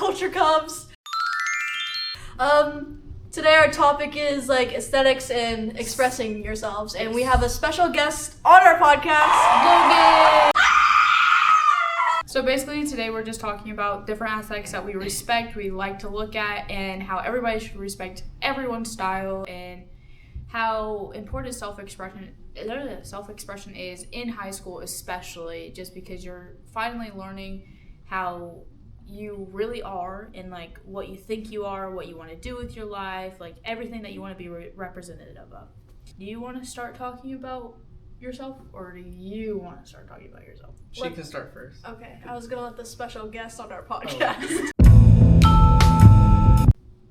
culture comes. Today our topic is like aesthetics and expressing yourselves, and we have a special guest on our podcast, Logan. So basically today we're just talking about different aesthetics that we respect, we like to look at, and how everybody should respect everyone's style, and how important self-expression is in high school, especially just because you're finally learning how you really are and like what you think you are, what you want to do with your life, like everything that you want to be representative of. Do you want to start talking about yourself, or do you want to start talking about yourself? She can start first. Okay, I was gonna let the special guest on our podcast.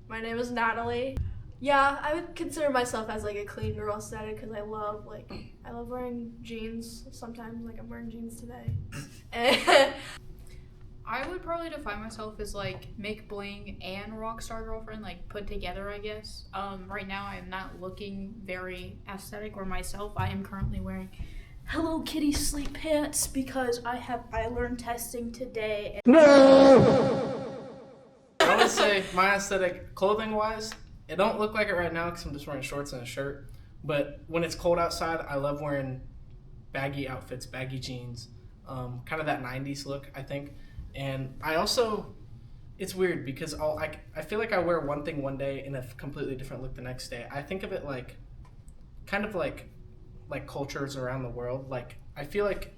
My name is Natally. Yeah, I would consider myself as like a clean girl aesthetic because I love wearing jeans sometimes, like I'm wearing jeans today. I would probably define myself as like make bling and rockstar girlfriend, like put together, I guess. Right now I'm not looking very aesthetic or myself. I am currently wearing Hello Kitty sleep pants because I learned testing today. No! I would say my aesthetic, clothing wise, it don't look like it right now because I'm just wearing shorts and a shirt. But when it's cold outside, I love wearing baggy outfits, baggy jeans, kind of that 90s look, I think. And I also, it's weird because I feel like I wear one thing one day and a completely different look the next day. I think of it like, kind of like cultures around the world. Like, I feel like,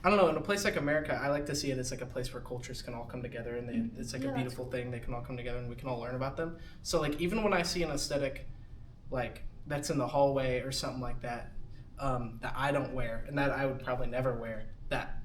I don't know, in a place like America, I like to see it as like a place where cultures can all come together and it's like a beautiful thing. They can all come together and we can all learn about them. So like, even when I see an aesthetic like that's in the hallway or something like that, that I don't wear and that I would probably never wear, that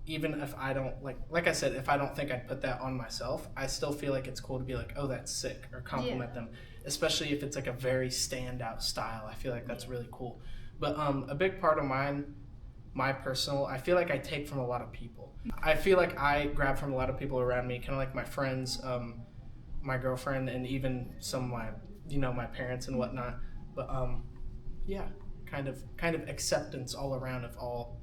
even if I don't, like I said, if I don't think I'd put that on myself, I still feel like it's cool to be like, oh, that's sick, or compliment them, especially if it's like a very standout style. I feel like that's really cool. But a big part of my personal, I feel like I take from a lot of people. I feel like I grab from a lot of people around me, kind of like my friends, my girlfriend, and even some of my, my parents and whatnot. But yeah, kind of acceptance all around of all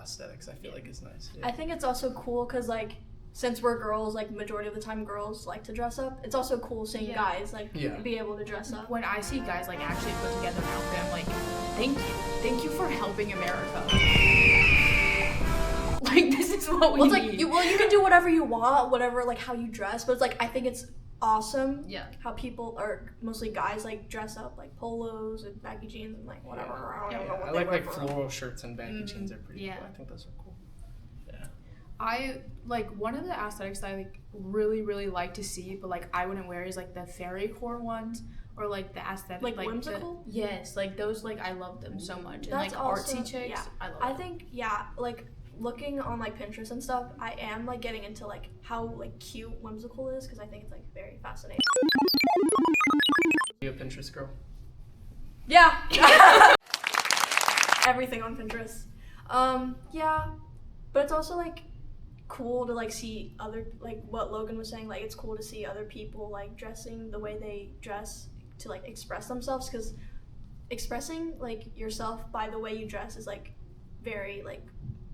aesthetics, I feel like is nice. Yeah. I think it's also cool because like since we're girls, like majority of the time girls like to dress up. It's also cool seeing guys like be able to dress up. When I see guys like actually put together an outfit, I'm like, thank you for helping America. Like this is what we need. Like you can do whatever you want, whatever like how you dress, but it's like I think it's awesome how people, or mostly guys, like dress up like polos and baggy jeans and like whatever. I like floral shirts and baggy jeans are pretty cool. I think those are cool. Yeah. I like one of the aesthetics that I like really like to see, but like I wouldn't wear is like the fairy core ones, or like the aesthetic like whimsical. Yes, like those, like I love them so much. That's and like also, artsy chicks. Yeah. I love I them. think like looking on like Pinterest and stuff, I am like getting into like how like cute whimsical is because I think it's like very fascinating. You a Pinterest girl? Yeah. Everything on Pinterest. Yeah, but it's also like cool to like see other, like what Logan was saying, like it's cool to see other people like dressing the way they dress to like express themselves, because expressing like yourself by the way you dress is like very like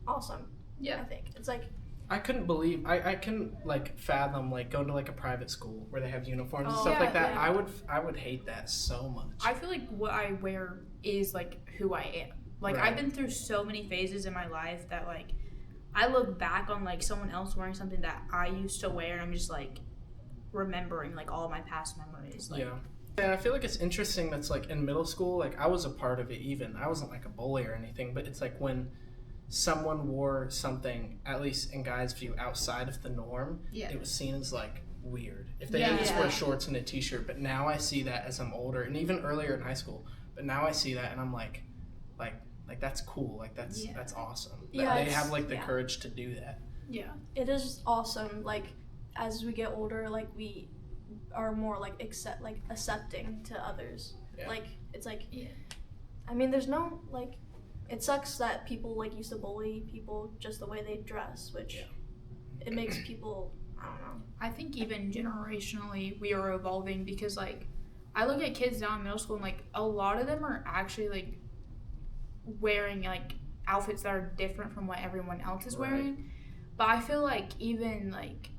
awesome. I think it's like I couldn't believe I couldn't like fathom like going to like a private school where they have uniforms and stuff like that. I would hate that so much. I feel like what I wear is like who I am. Like I've been through so many phases in my life that like I look back on like someone else wearing something that I used to wear and I'm just like remembering like all my past memories. Like, and I feel like it's interesting that's like in middle school, like I was a part of it even. I wasn't like a bully or anything, but it's like when someone wore something, at least in guys' view, outside of the norm, it was seen as like weird. If they just wear shorts and a t-shirt, but now I see that as I'm older and even earlier in high school, but now I see that and I'm like that's cool. Like that's awesome. That they have like the courage to do that. Yeah. It is awesome. Like as we get older, like we are more like accepting to others. Yeah. Like it's like I mean there's no like, it sucks that people like used to bully people just the way they dress, which it makes people, I don't know. I think even generationally we are evolving because like I look at kids now in middle school and like a lot of them are actually like wearing like outfits that are different from what everyone else is wearing. But I feel like even like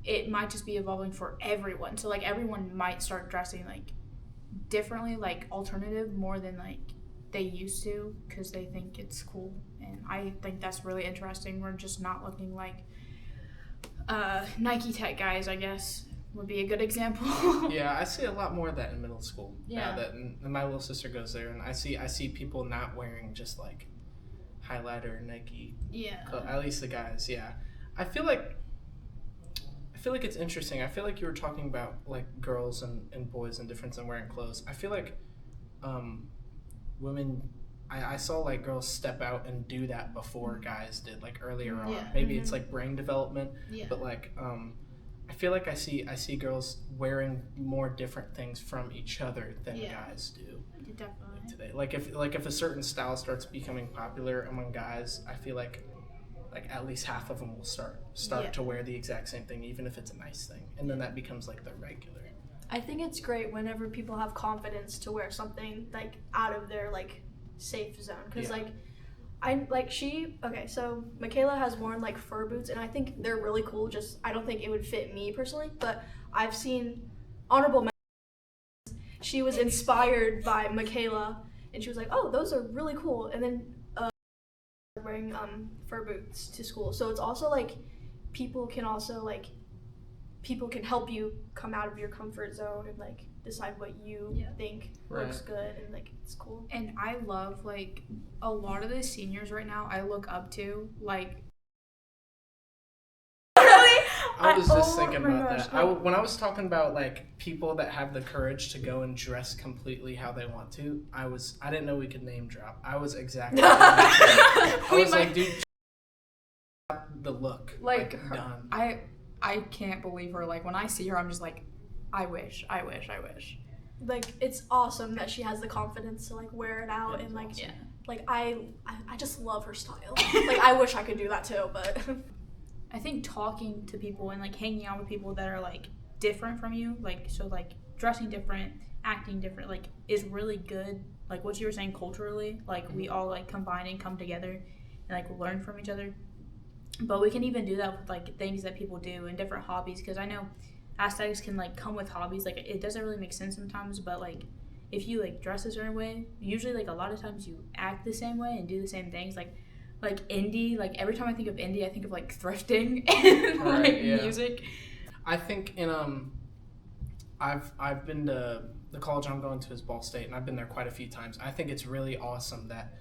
it might just be evolving for everyone. So like everyone might start dressing like differently, like alternative more than like they used to, because they think it's cool. And I think that's really interesting. We're just not looking like Nike Tech guys, I guess, would be a good example. Yeah, I see a lot more of that in middle school. Yeah. And my little sister goes there, and I see people not wearing just like highlighter Nike. Yeah. At least the guys. Yeah, I feel like it's interesting. I feel like you were talking about like girls and boys and difference in wearing clothes. I feel like women. I saw like girls step out and do that before guys did, like earlier on. Yeah. Maybe it's like brain development, Yeah. but like I feel like I see girls wearing more different things from each other than guys do. Definitely. Today, like if a certain style starts becoming popular among guys, I feel like at least half of them will start to wear the exact same thing, even if it's a nice thing, and then that becomes like the regular. I think it's great whenever people have confidence to wear something like out of their like safe zone, because so Makayla has worn like fur boots, and I think they're really cool. Just I don't think it would fit me personally, but I've seen honorable mention. She was inspired by Makayla, and she was like, "Oh, those are really cool." And then wearing fur boots to school. So it's also like people can help you come out of your comfort zone and like decide what you think looks good, and like it's cool. And I love like a lot of the seniors right now I look up to, like I was just thinking about that. When I was talking about like people that have the courage to go and dress completely how they want to, I didn't know we could name drop. I was exactly I was like, dude, the look. Like done. I can't believe her. Like when I see her, I'm just like, I wish. Like it's awesome that she has the confidence to like wear it out, and like like I just love her style. Like I wish I could do that too, but I think talking to people and like hanging out with people that are like different from you, like so like dressing different, acting different, like is really good. Like what you were saying culturally, like we all like combine and come together and like learn from each other. But we can even do that with like things that people do and different hobbies, because I know aesthetics can like come with hobbies. Like it doesn't really make sense sometimes, but like if you like dress a certain way, usually like a lot of times you act the same way and do the same things. Like indie, like every time I think of indie, I think of like thrifting and music. I think in I've been to the college I'm going to is Ball State, and I've been there quite a few times. I think it's really awesome that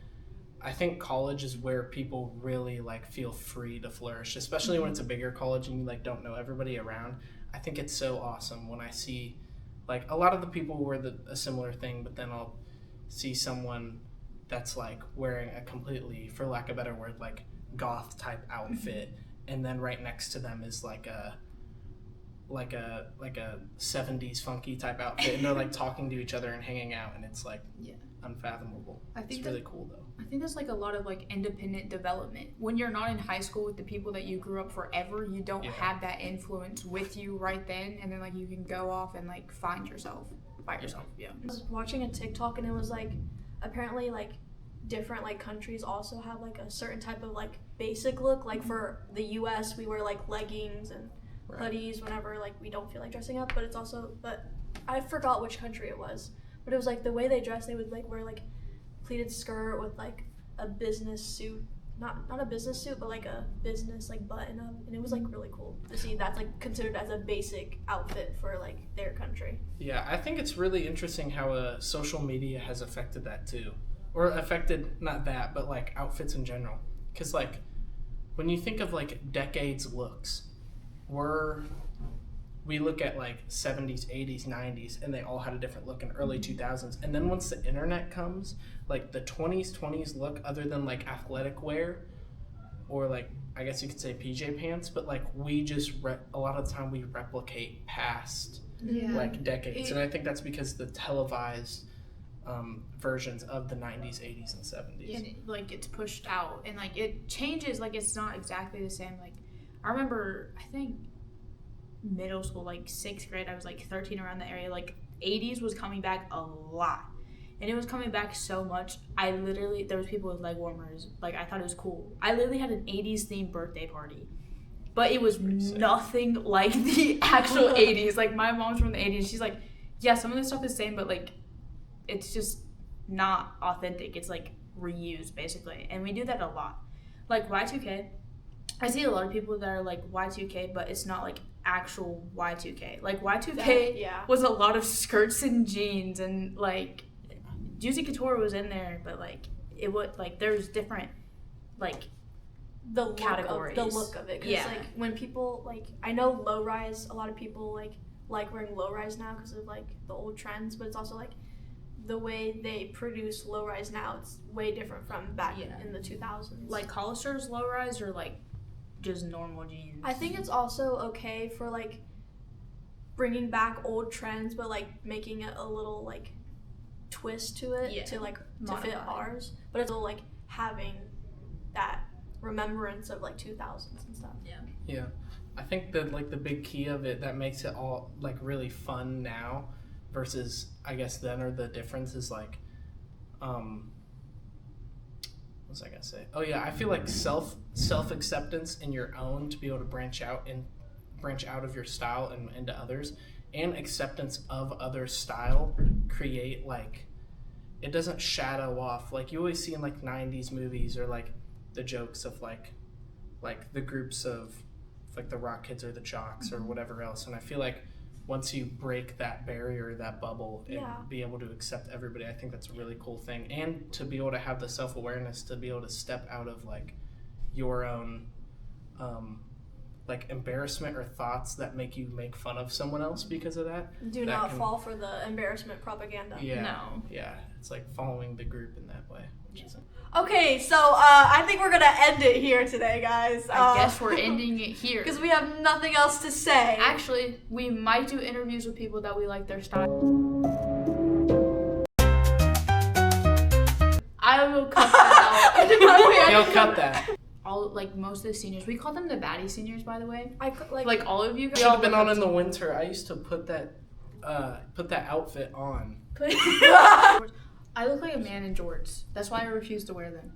I think college is where people really like feel free to flourish, especially when it's a bigger college and you like don't know everybody around. I think it's so awesome when I see like a lot of the people wear a similar thing, but then I'll see someone that's like wearing a completely, for lack of a better word, like goth type outfit, and then right next to them is like a 70s funky type outfit, and they're like talking to each other and hanging out, and it's like unfathomable. I think it's really cool though. I think there's like a lot of like independent development. When you're not in high school with the people that you grew up forever, you don't have that influence with you right then, and then like you can go off and like find yourself by yourself. I was watching a TikTok, and it was like apparently like different like countries also have like a certain type of like basic look. Like for the US we wear like leggings and hoodies whenever like we don't feel like dressing up, but I forgot which country it was, but it was like the way they dress, they would like wear like pleated skirt with like a business suit, not a business suit, but like a business like button up, and it was like really cool to see that's like considered as a basic outfit for like their country. Yeah, I think it's really interesting how social media has affected that too, or affected not that, but like outfits in general. Because like when you think of like decades looks, we look at like 70s, 80s, 90s, and they all had a different look in early 2000s. And then once the internet comes, like the 20s look, other than like athletic wear or like I guess you could say PJ pants, but like we just a lot of the time we replicate past like decades, and I think that's because the televised versions of the 90s, 80s, and 70s. And it, like it's pushed out, and like it changes. Like it's not exactly the same. Like I remember, I think middle school, like 6th grade, I was like 13, around the area. Like 80s was coming back a lot, and it was coming back so much. There was people with leg warmers. Like I thought it was cool. I literally had an 80s themed birthday party, but it was nothing like the actual 80s. Like, my mom's from the 80s. She's like, yeah, some of this stuff is the same, but, like, it's just not authentic. It's, like, reused, basically. And we do that a lot. Like, Y2K, I see a lot of people that are, like, Y2K, but it's not, like, actual Y2K. Like, Y2K was a lot of skirts and jeans, and, like, Juicy Couture was in there, but, like, it would, like, there's different, like, the categories. The look of it. Because, like, when people, like, I know low-rise, a lot of people, like wearing low-rise now because of, like, the old trends, but it's also, like, the way they produce low-rise now, it's way different from back in the 2000s. Like, Hollister's low-rise or, like, just normal jeans? I think it's also okay for, like, bringing back old trends, but, like, making it a little, like, twist to it to, like, to fit ours. But it's still, like, having that remembrance of, like, 2000s and stuff. Yeah. I think that, like, the big key of it that makes it all, like, really fun now versus, I guess, then, or the difference is, like, what was I gonna say? Oh yeah, I feel like self acceptance in your own to be able to branch out of your style and into others, and acceptance of other style create, like, it doesn't shadow off. Like, you always see in, like, 90s movies, or, like, the jokes of, like the groups of, like, the rock kids or the jocks or whatever else. And I feel like once you break that barrier, that bubble, and be able to accept everybody, I think that's a really cool thing. And to be able to have the self-awareness to be able to step out of, like, your own like, embarrassment or thoughts that make you make fun of someone else because of that. Do not fall for the embarrassment propaganda. No. Yeah, it's like following the group in that way, which isn't. Okay, so I think we're gonna end it here today, guys. I guess we're ending it here because we have nothing else to say. Actually, we might do interviews with people that we like their style. I will cut that out. You'll cut that. All, like, most of the seniors, we call them the baddie seniors, by the way. Like all of you guys. Should have been on in the winter. I used to put that outfit on. I look like a man in jorts. That's why I refuse to wear them.